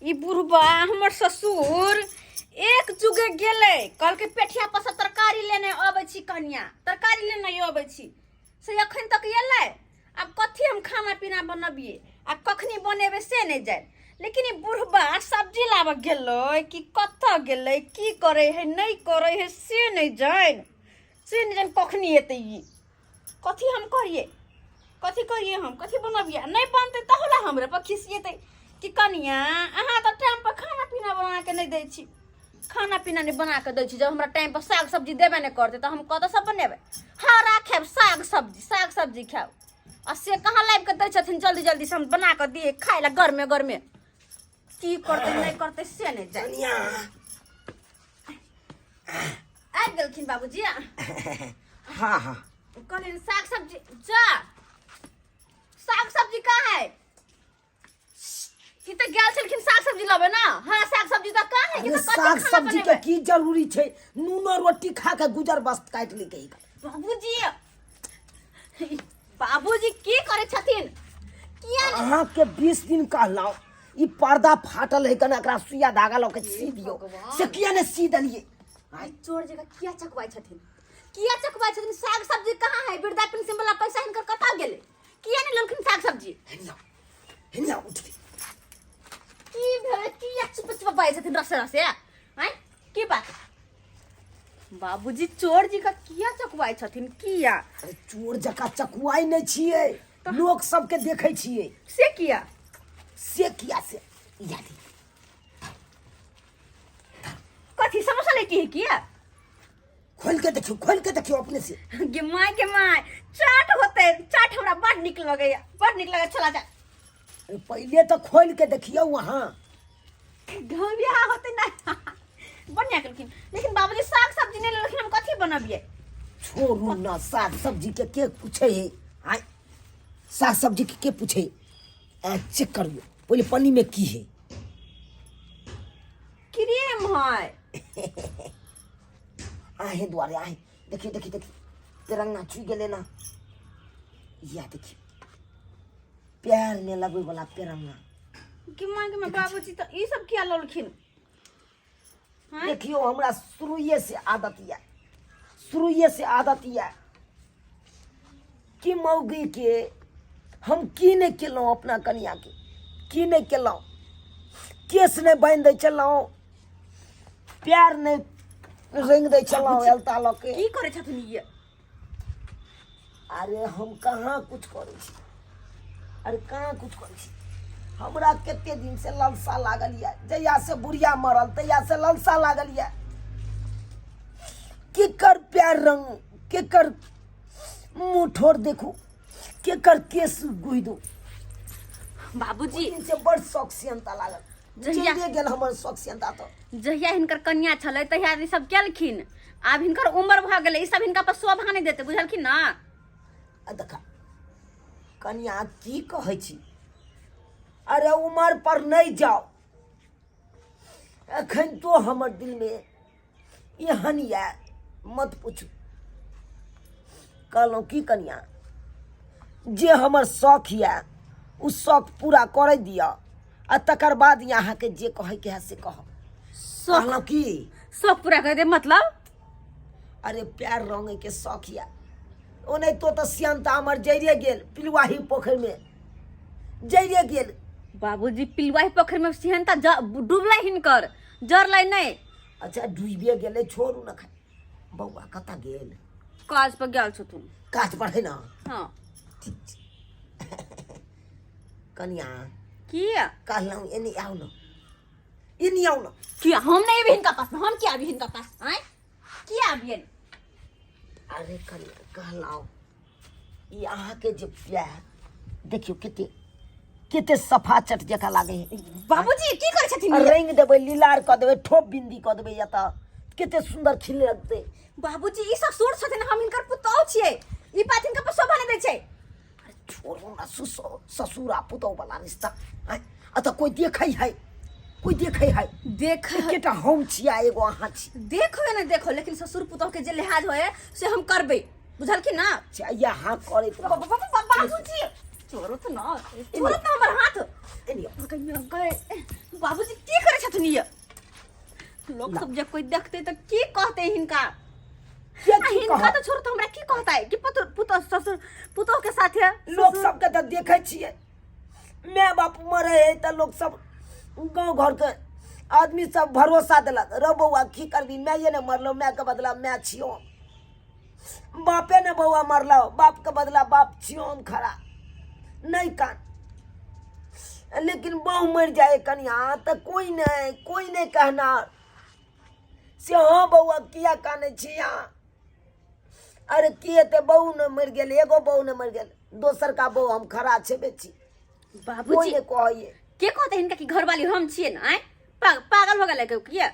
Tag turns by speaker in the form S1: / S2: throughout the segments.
S1: ई बुढ़बा हमर ससुर एक जुगे गेले कल के पेठिया पर से तरकारी लेने आबै छी कनिया तरकारी लेने आबै छी से अखन तक एले। अब कथी हम खाना पीना बनबिए आ कखनी बनेबे से नहीं जाए। लेकिन ई बुढ़बा सब्जी लाबे गेलै कि कत्ता गेलै की करे है नहीं करे है से नहीं जान कखनी एते ई कथी हम करिए हम कथी बनबिए नहीं बनते तहला हमरे पर खिसिएते कि कनिया अहाँ तो टाइम पर खाना पीना बना के नहीं दै छी। खाना पीना नहीं बना के दै छी, जब हमरा टाइम पर साग सब्जी देबे नहीं करते तो हम कत सब बनेबे। हाँ राखेब साग सब्जी खाओ आ से कहाँ लाइब के दै छथिन जल्दी जल्दी से हम बना के दिए खाए ला घर में की करते नहीं करते से नहीं जानिया। आ गेलखिन बाबूजी।
S2: हाँ हाँ
S1: कहलिन साग सब्जी जा साग सब्जी कहाँ है कि तो गेल छलखिन साग सब्जी लबे ना। हाँ साग सब्जी तो कहाँ है कि तो
S2: साग सब्जी के की जरूरी छै, नून और रोटी खा के गुजर बस काट ली गई।
S1: बाबूजी की करे छथिन किया
S2: अहाँ के 20 दिन कहलौ ई पर्दा फाटल है कना एकरा सुइया धागा ल के सी दियो से किया ने सी दलिए।
S1: आई चोर जगह किया चकवाई छथिन साग सब्जी कहाँ है वृद्धा पेंशन वाला पैसा हिनकर कता गेले किया नहीं ललखिन साग सब्जी
S2: हिन्ना उठ
S1: की भेले किया चुप बाई छथिन रसे हैं की बात। बाबूजी चोर जी का किया चकवाई छथिन किया।
S2: अरे चोर जका चकुआई नहीं छिए लोग सबके देखे छिए
S1: से किया
S2: से यादी
S1: कथी समस्या लेती है किया
S2: खोल के देखियो अपने से।
S1: के माय चाट हमरा बड़ निक लगे चला जा।
S2: पहले तो खोल के देखियो वहां
S1: ढोबिया होते ना बढ़िया करकिन। लेकिन बाबूजी साग सब्जी नहीं लेकिन हम कथी बनबिए।
S2: छोड़ू ना साग सब्जी के पूछे है। आय साग सब्जी के पूछे चेक करियो पहले पन्नी में की है
S1: क्रीम है
S2: आहे द्वारे आहे देखिए तिरंगा छू गेले ना या देखिए प्यार में लगवे वाला तिरंगा
S1: कि मां के बाबूजी तो ई सब किया ललखिन।
S2: देखियो हमरा शुरुए से आदत या कि मौगी के हम की नहीं केलौं अपना कन्या के की नहीं केलौं केस नहीं बांध दे चलौं प्यार नहीं रेंग दे चलौं अलता ल के
S1: की करे छथिन ये।
S2: अरे हम कहाँ कुछ करे छी हमरा केते दिन से ललसा लागल या जया से बुढ़िया मरल तया से ललसा लागल या केकर प्यार रंग केकर मुंह ठोर देखू केकर केस गुई दो।
S1: बाबूजी
S2: से बड़ शौक सियंता लागल जहिया गेल हमर शौक सियंता तो
S1: जहिया हिनकर कन्या छले तहिया ई सब केलखिन। आब हिनकर उम्र भ गेलै ई सब हिनका पर शोभा नहीं देते बुझलखिन ना।
S2: देखा कन्या की कहै छी अरे उम्र पर नहीं जाओ अखन तो हमर दिल में एहन या मत पूछू। कहलौं की कन्या जे हमर शौक या उ शौक पूरा कर दिया आ तकर बाद यहाँ के जे कहे के है से कहो। कहलौं की
S1: शौक पूरा कर दे मतलब
S2: अरे प्यार रंगे के शौक या ओ नहीं तो सियंता हमर जइरे गेल पिलवाही पोखर में जइरे गेल।
S1: बाबूजी पिलवाही पोखर में सिहंता डूबले हिनकर जरले नहीं।
S2: अच्छा डूबे गेले छोड़ू ना खाए बौआ कता गेल
S1: काज पर गेल छथुन
S2: काज पर है ना।
S1: हां
S2: कन्या
S1: किया
S2: कहलौं एनी आओ ना
S1: किया हम नहीं भी इनका पास हम क्या भी इनका पास हैं किया भी।
S2: अरे कन्या कहलौं ई अहाँ के जे प्यार देखियो केते सफा चट जका लागे है।
S1: बाबूजी की करे छथिन
S2: रंग देबे लीलार क देबे ठोप बिंदी क देबे या त केते सुंदर खिले लगते।
S1: बाबूजी ई सब सोच छथिन हम इनकर पुतौ छियै ई बात इनका पर शोभा नहीं दे छै।
S2: अरे छोड़ो ना ससुरा पुतौ वाला रिश्ता आ त कोई देखै है केटा हम छिया एगो अहाँ छी
S1: देखो ना देखो लेकिन ससुर पुतौ के जे लिहाज होए से हम करबे बुझलखिन ना।
S2: या हां करे
S1: बाबूजी चोरत ना हमर हाथ बाबूजी सुनिए लोग सब जब कोई देखते तो की कहते हिनका
S2: के की
S1: हिनका
S2: कहा
S1: तो छोड़ तो हमरा की कहता है कि पुतो ससुर पुतो के साथ है
S2: लोग सबके तो देखे छिए माय बाप मरे है तो लोग सब गांव घर के आदमी सब भरोसा दिलक रो बउआ की करबी माये ने मरलो माय के बदला माय छियो बापे ने बउआ मरलो बाप के बदला बाप छियो हम खड़ा नहीं कान लेकिन बहू मर जाए कन्या तो कोई नहीं कहना से हाँ बउआ किया काने छिया अरे किए ते बहू ने मर गेल एगो बहू ने मर गेल दोसर का बहू हम खड़ा छे बेची
S1: बाबूजी
S2: कोई ने कहिए
S1: के कहते हिनका कि घरवाली हम छिए ना पागल हो गेल के किया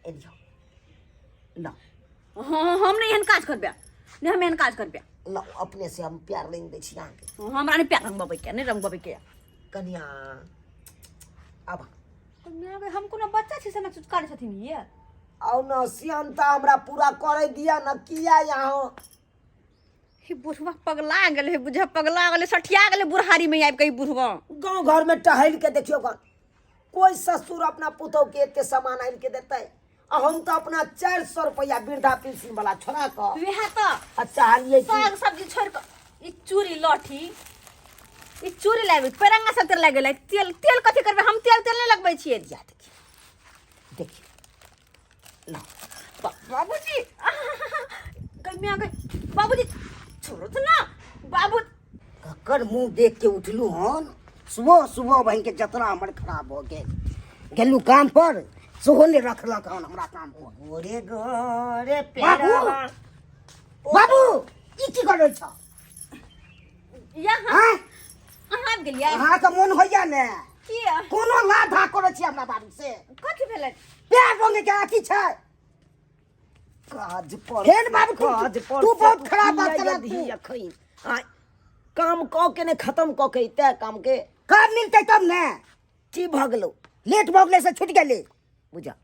S2: एलियो ना
S1: हाँ हम नहीं एहन काज करबे नहीं हम एहन काज करबे
S2: ना अपने से हम प्यार रंग दे छी अहाँ के
S1: हमरा नहीं प्यार रंगबे के नहीं रंगबे के
S2: कन्या अब
S1: हम कोनो बच्चा छी से ना चुटकारे छथिन ये
S2: औ न सियंता हमरा पूरा करे दिया न किया यहाँ
S1: हे बुढ़वा पगला गेले हे बुझा पगला गेले सठिया गेले बुढ़ारी में आबि के बुढ़वा
S2: गांव घर में टहल के देखियो गन कोई ससुर अपना पुतौ के एते सामान आन के देते आ हम तो अपना 400 रुपया वृद्धा पेंशन वाला छोड़ा के
S1: वेहा तो
S2: अच्छा लिए
S1: साग सब्जी छोड़ के ई चूड़ी लठी ई चूड़ी लाबे पेरंगा सब तेल लाग गेलै तेल कथि करबे हम तेल नहीं लगबै छियै
S2: जा देखिए ला
S1: बाबूजी कमिया गई बाबूजी छोड़ो तो ना बाबू
S3: ककर मुंह देख के उठलू हन सुबह सुबह बहन के जतरा हमर खराब हो गेल गेलू काम पर सोहो ने रखलक हन हमरा काम पर
S2: गोरे गोरे
S3: बाबू
S2: पेड़ा
S3: बाबू ई की करै छ
S1: यहाँ
S3: हां
S1: अहाँ आबि गेलियै
S3: अहाँ के मन होइया ने
S1: की
S3: कोनो लाधा करै छी हमरा बाबू से
S1: कथि भेलै
S3: प्यार रंगे के अथी छै
S2: काज पर
S3: फेर बाबू
S2: काज पर
S3: तू बहुत खराब बात
S2: कर
S3: करत
S2: दी अखई काम क के ने खत्म क के तय काम के
S3: कब मिलतै तब ने
S2: की भगलो
S3: लेट भगले से छूट गेले
S2: बुझा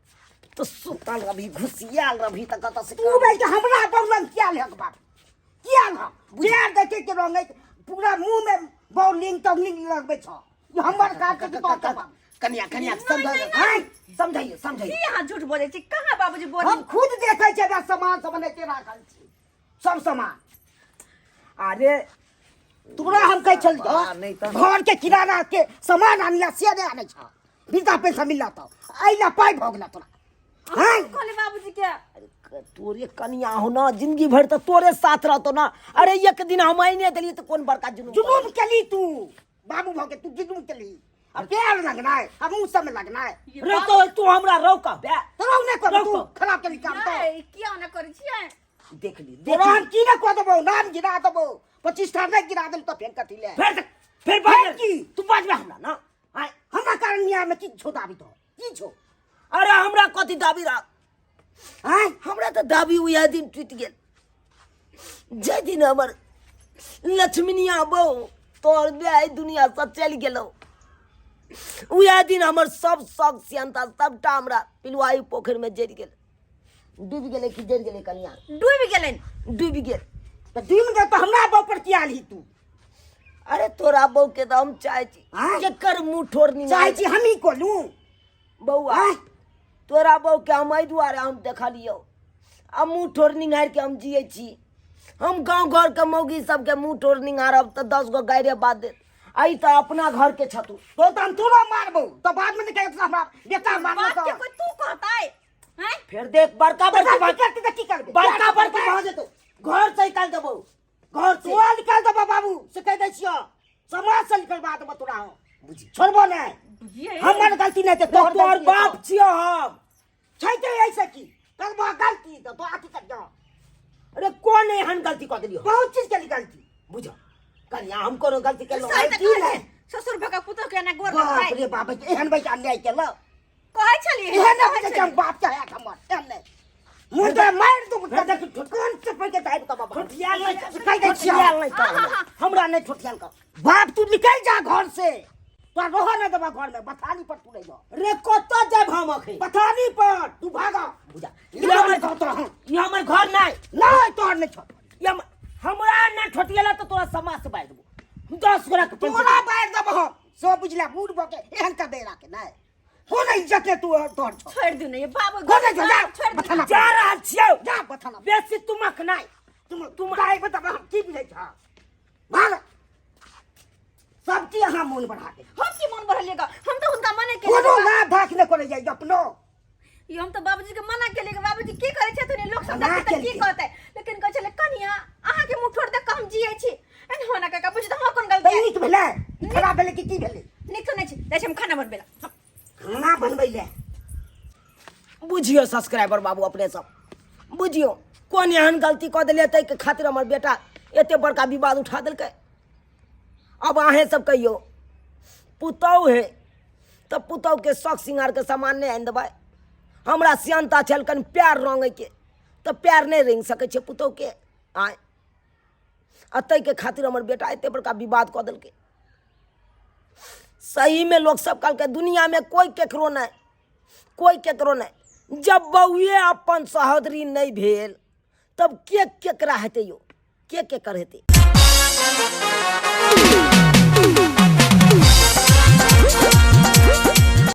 S2: तो सुतल रभी घुसियाल रभी त कत से
S3: तू भाई के हमरा प्रॉब्लम क्या ले बाप क्या ना बुझार देखे के रंगे पूरा मुंह में बॉलिंग टॉलिंग लगबे छ ये हमर काज के तो
S2: कन्या समझाइए
S1: की यहाँ झूठ बोलै छी कहाँ बाबूजी बोली
S3: हम खुद देखे छे बस सामान सब ने के राखल छी सब सामान
S2: अरे
S3: तोरा हम कह चल
S2: नहीं तो
S3: घर के किराना के सामान आनिया से दे आने छ बिना पैसा मिलला तो आइला पाई भोगला तोरा हां
S1: कहले बाबूजी के
S2: तोरे कन्या हो ना जिंदगी भर तो तोरे साथ रहतो ना अरे एक दिन हम आईने देली तो कौन बड़का
S3: जुनून केली तू बाबू भोगे तू जुनून केली अब प्यार लगना है अब मुंह सब में लगना है
S2: रोको तू हमरा रोक बे
S3: तो ने कर तू खराब केली काम तो
S1: किया ना करै छियै
S2: देख ली
S3: तोरा हम की ना को देबो नाम गिरा देबो 25 टा नहीं गिरा देल तो फेर कथि ले
S2: फिर बात की तू बात में हमरा ना
S3: हाय हमरा कारण निया में की छोटा भी तो की छो
S2: अरे हमरा कथि दाबी रहा
S3: हाय
S2: हमरा तो दाबी हुआ दिन टूट गेल जे दिन हमर लक्ष्मीनिया बहू तोर ब्याह दुनिया से चल गेलो उया दिन हमर सब शौक सियंता सबटा हमरा पिलवाई पोखर में जरि गेल डूब गेले कि जरि गेले कन्या
S1: डूबि गेलन
S2: डूब गेल
S3: तो दिन में तो हमरा बाप पर किया ली तू
S2: अरे तोरा बहू के तो हम चाहे छी
S3: हाँ?
S2: जेकर मुंह ठोरनी
S3: चाहे छी हम ही को लूं
S2: बउआ
S3: हाँ?
S2: तोरा बहू के हम एहि दुआरे हम देखलियो आ मुँह ठोर निहार के हम जिये छी हम गांव घर के मौगी सबके मुँह ठोर निहारब तो 10 गो गायरे बात देत आई तो अपना घर के छतु
S3: तो हम तोरा मारबो तो बाद में निकल के हमरा बेटा मारना
S1: बात
S3: तो
S1: के कोई तू कहता है हैं
S2: फिर देख बड़का बड़की बात
S3: करते तो की करबे
S2: बड़का बड़की भऽ जेतौ घर से निकाल देबो घर से
S3: तोरा निकाल देबो बाबू से कह दे छियो समाज से निकलवा देबो तोरा हम बुझी छोड़बो नहीं
S1: बुझिए
S3: हमर गलती नहीं
S2: तो तोर बाप छियो हम
S3: छै ते ऐसे की करबो गलती तो आती कर जाओ
S2: अरे कौन एहन गलती कर दिलियो
S3: बहुत चीज के गलती
S2: बुझो कन्या हम कोनो गलती केलो
S1: सही
S2: की
S1: त
S2: नहीं
S1: ससुर भका पुतो के ना गोर
S3: बाप
S1: लगाय
S3: रे बाप एहन भाई अन्याय केलो
S1: कहै छलिए
S3: एहन ना के हम बाप चाहे हमर एहन नहीं मुर्दा मार दू देख ठोकन से पके दाइ का बाबा
S2: ठोठियाल नहीं
S3: कह दे छियो
S2: ठोठियाल नहीं कर हमरा नहीं ठोठियाल कर
S3: बाप तू निकल जा घर से तो रहो ना देबा घर में बथानी पर तू रह
S2: रे कत जाब हम अखै
S3: बथानी पर तू भागा
S2: बुझा
S3: ये हमर
S2: घर नहीं
S3: नहीं तोर नहीं छोड़
S2: ये हमरा ना ठोठियाला तो तोरा समाज से बाइर देबो 10 गोरा के
S3: तोरा बाहर देबो हम सब बुझला बूढ़ बके एहन का दे राखे नहीं हो नहीं इज्जत तू तोड़ छो
S1: छोड़ दू नहीं बाबू
S3: हो नहीं जा
S1: छोड़ दू
S3: बथाना
S2: जा रहा छियौ
S3: जा बथाना
S2: बेसी तुमक नहीं
S3: तुम काहे बता हम की बुझै छ भाग सब चीज यहाँ मन बढ़ा दे
S1: हम की मन बढ़लिएगा हम तो उनका मने के
S3: कोनो ना धाक न करे जाई अपनो
S1: ये हम तो बाबूजी के मना के लिए बाबूजी की करे छै तने लोग सब
S3: मना
S1: देखे त की
S3: केलकै।
S1: कहते लेकिन कह छले कनिया आहा के मुंह छोड़ दे कम जियै छी एन होना काका बुझ त हम कोन गलती
S3: तई नीक भेलै खराब भेलै की भेलै
S1: नीक तो नहीं छी दै छी हम खाना बनबेला
S3: खाना बनबै ले
S2: बुझियो सब्सक्राइबर बाबू अपने सब बुझियो कोन एहन गलती कऽ देलियै ताहि के खातिर हमर बेटा एते बड़का विवाद उठा देलकै अब अहें सब कहियो पुतौह है तो पुतौह के शौक श्रृंगार के सामान नहीं आनि देबै हमरा सियनता छल कनि प्यार रंगे के तो प्यार नहीं रंग सकै छै पुतौह के आय आ ताहि के खातिर हमर बेटा एते बड़का विवाद कऽ देलकै सही में लोग सब कहलकै दुनिया में कोई केकरो नहीं जब बउए अपन सहोदरी नहीं भेल तब के केकरा हेतै यो के केकर हेतै